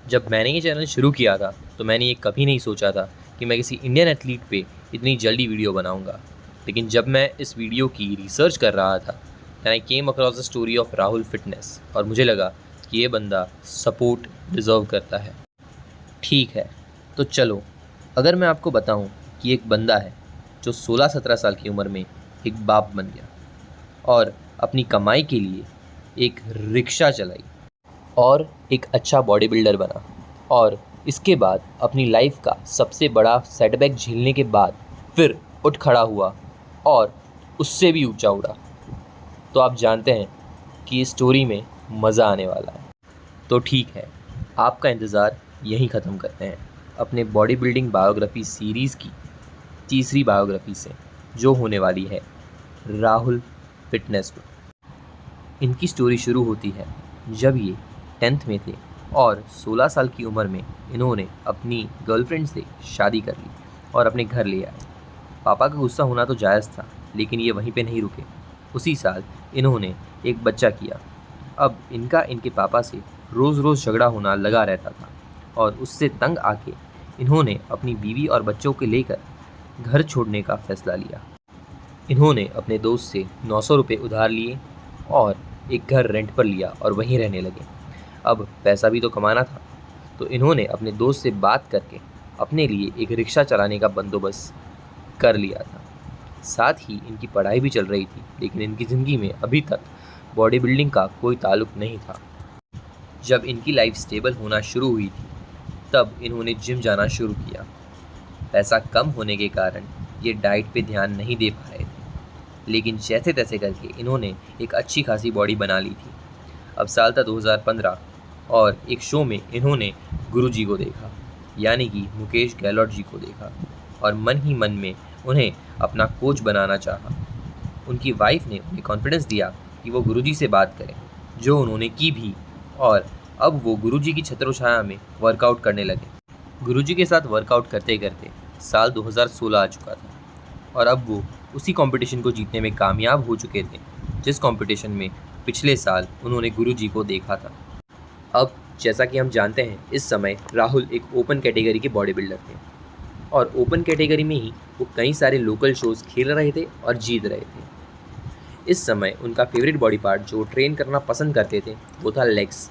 जब मैंने ये चैनल शुरू किया था तो मैंने ये कभी नहीं सोचा था कि मैं किसी इंडियन एथलीट पे इतनी जल्दी वीडियो बनाऊंगा। लेकिन जब मैं इस वीडियो की रिसर्च कर रहा था then I came across the story of Rahul fitness और मुझे लगा कि ये बंदा सपोर्ट डिज़र्व करता है। ठीक है, तो चलो अगर मैं आपको बताऊं कि एक बंदा है जो 16-17 साल की उम्र में एक बाप बन गया और अपनी कमाई के लिए एक रिक्शा चलाई और एक अच्छा बॉडी बिल्डर बना और इसके बाद अपनी लाइफ का सबसे बड़ा सेटबैक झेलने के बाद फिर उठ खड़ा हुआ और उससे भी ऊंचा उड़ा, तो आप जानते हैं कि इस स्टोरी में मज़ा आने वाला है। तो ठीक है, आपका इंतज़ार यहीं ख़त्म करते हैं अपने बॉडी बिल्डिंग बायोग्राफी सीरीज़ की तीसरी बायोग्राफी से, जो होने वाली है राहुल फिटनेस पर। इनकी स्टोरी शुरू होती है जब ये 10th में थे और 16 साल की उम्र में इन्होंने अपनी गर्लफ्रेंड से शादी कर ली और अपने घर ले आए। पापा का गुस्सा होना तो जायज़ था, लेकिन ये वहीं पे नहीं रुके। उसी साल इन्होंने एक बच्चा किया। अब इनका इनके पापा से रोज़ रोज़ झगड़ा होना लगा रहता था और उससे तंग आके इन्होंने अपनी बीवी और बच्चों को लेकर घर छोड़ने का फ़ैसला लिया। इन्होंने अपने दोस्त से 900 रुपये उधार लिए और एक घर रेंट पर लिया और वहीं रहने लगे। अब पैसा भी तो कमाना था, तो इन्होंने अपने दोस्त से बात करके अपने लिए एक रिक्शा चलाने का बंदोबस्त कर लिया था। साथ ही इनकी पढ़ाई भी चल रही थी, लेकिन इनकी ज़िंदगी में अभी तक बॉडी बिल्डिंग का कोई ताल्लुक़ नहीं था। जब इनकी लाइफ स्टेबल होना शुरू हुई थी तब इन्होंने जिम जाना शुरू किया। पैसा कम होने के कारण ये डाइट पे ध्यान नहीं दे पा रहे थे, लेकिन जैसे तैसे करके इन्होंने एक अच्छी खासी बॉडी बना ली थी। अब साल था 2015 और एक शो में इन्होंने गुरुजी को देखा, यानी कि मुकेश गहलोत जी को देखा और मन ही मन में उन्हें अपना कोच बनाना चाहा। उनकी वाइफ ने उन्हें कॉन्फिडेंस दिया कि वो गुरुजी से बात करें, जो उन्होंने की भी, और अब वो गुरुजी की छत्रछाया में वर्कआउट करने लगे। गुरुजी के साथ वर्कआउट करते करते साल 2016 आ चुका था और अब वो उसी कंपटीशन को जीतने में कामयाब हो चुके थे जिस कंपटीशन में पिछले साल उन्होंने गुरुजी को देखा था। अब जैसा कि हम जानते हैं, इस समय राहुल एक ओपन कैटेगरी के बॉडी बिल्डर थे और ओपन कैटेगरी में ही वो कई सारे लोकल शोज़ खेल रहे थे और जीत रहे थे। इस समय उनका फेवरेट बॉडी पार्ट जो ट्रेन करना पसंद करते थे वो था लेग्स,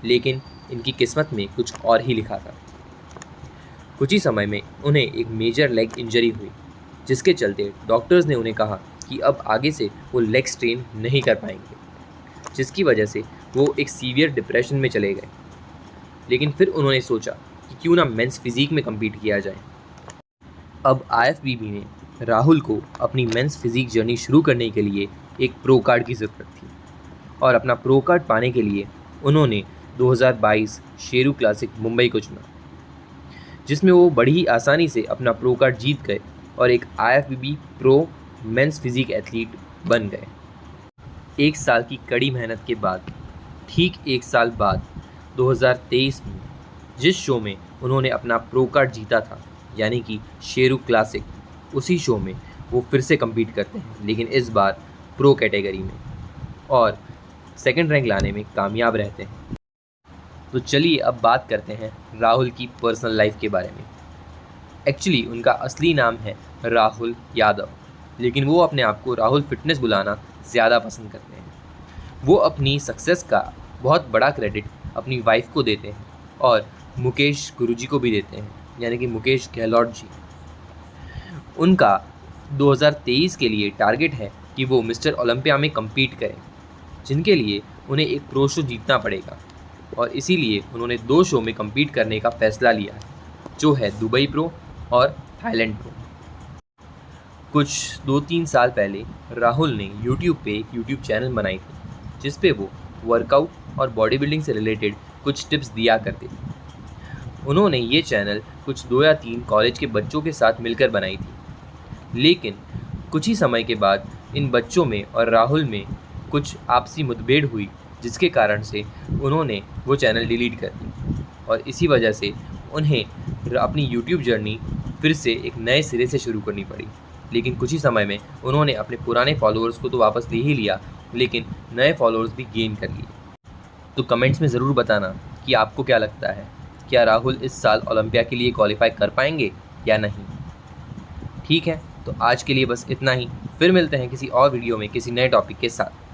लेकिन इनकी किस्मत में कुछ और ही लिखा था। कुछ ही समय में उन्हें एक मेजर लेग इंजरी हुई, जिसके चलते डॉक्टर्स ने उन्हें कहा कि अब आगे से वो लेग्स ट्रेन नहीं कर पाएंगे, जिसकी वजह से वो एक सीवियर डिप्रेशन में चले गए। लेकिन फिर उन्होंने सोचा कि क्यों ना मेंस फिज़ीक में कम्पीट किया जाए। अब IFBB ने राहुल को अपनी मेंस फिज़ीक जर्नी शुरू करने के लिए एक प्रो कार्ड की ज़रूरत थी और अपना प्रो कार्ड पाने के लिए उन्होंने 2022 शेरू क्लासिक मुंबई को चुना, जिसमें वो बड़ी ही आसानी से अपना प्रो कार्ड जीत गए और एक IFBB pro men's physique athlete बन गए। एक साल की कड़ी मेहनत के बाद, ठीक एक साल बाद 2023 में जिस शो में उन्होंने अपना प्रो कार्ड जीता था, यानी कि शेरू क्लासिक, उसी शो में वो फिर से कम्पीट करते हैं, लेकिन इस बार प्रो कैटेगरी में, और सेकंड रैंक लाने में कामयाब रहते हैं। तो चलिए अब बात करते हैं राहुल की पर्सनल लाइफ के बारे में। एक्चुअली उनका असली नाम है राहुल यादव, लेकिन वो अपने आप को राहुल फिटनेस बुलाना ज़्यादा पसंद करते हैं। वो अपनी सक्सेस का बहुत बड़ा क्रेडिट अपनी वाइफ को देते हैं और मुकेश गुरुजी को भी देते हैं, यानी कि मुकेश गहलोत जी। उनका 2023 के लिए टारगेट है कि वो मिस्टर ओलंपिया में कम्पीट करें, जिनके लिए उन्हें एक प्रो शो जीतना पड़ेगा और इसीलिए उन्होंने 2 शो में कम्पीट करने का फ़ैसला लिया है, जो है दुबई प्रो और थाईलैंड प्रो। कुछ 2-3 साल पहले राहुल ने यूट्यूब पे एक यूट्यूब चैनल बनाई थी, जिस पे वो वर्कआउट और बॉडी बिल्डिंग से रिलेटेड कुछ टिप्स दिया करते थे। उन्होंने ये चैनल कुछ 2 या 3 कॉलेज के बच्चों के साथ मिलकर बनाई थी, लेकिन कुछ ही समय के बाद इन बच्चों में और राहुल में कुछ आपसी मुठभेड़ हुई, जिसके कारण से उन्होंने वो चैनल डिलीट कर दी और इसी वजह से उन्हें अपनी यूट्यूब जर्नी फिर से एक नए सिरे से शुरू करनी पड़ी। लेकिन कुछ ही समय में उन्होंने अपने पुराने फॉलोअर्स को तो वापस ले ही लिया, लेकिन नए फॉलोअर्स भी गेन कर लिए। तो कमेंट्स में ज़रूर बताना कि आपको क्या लगता है, क्या राहुल इस साल ओलंपिया के लिए क्वालिफाई कर पाएंगे या नहीं। ठीक है, तो आज के लिए बस इतना ही। फिर मिलते हैं किसी और वीडियो में किसी नए टॉपिक के साथ।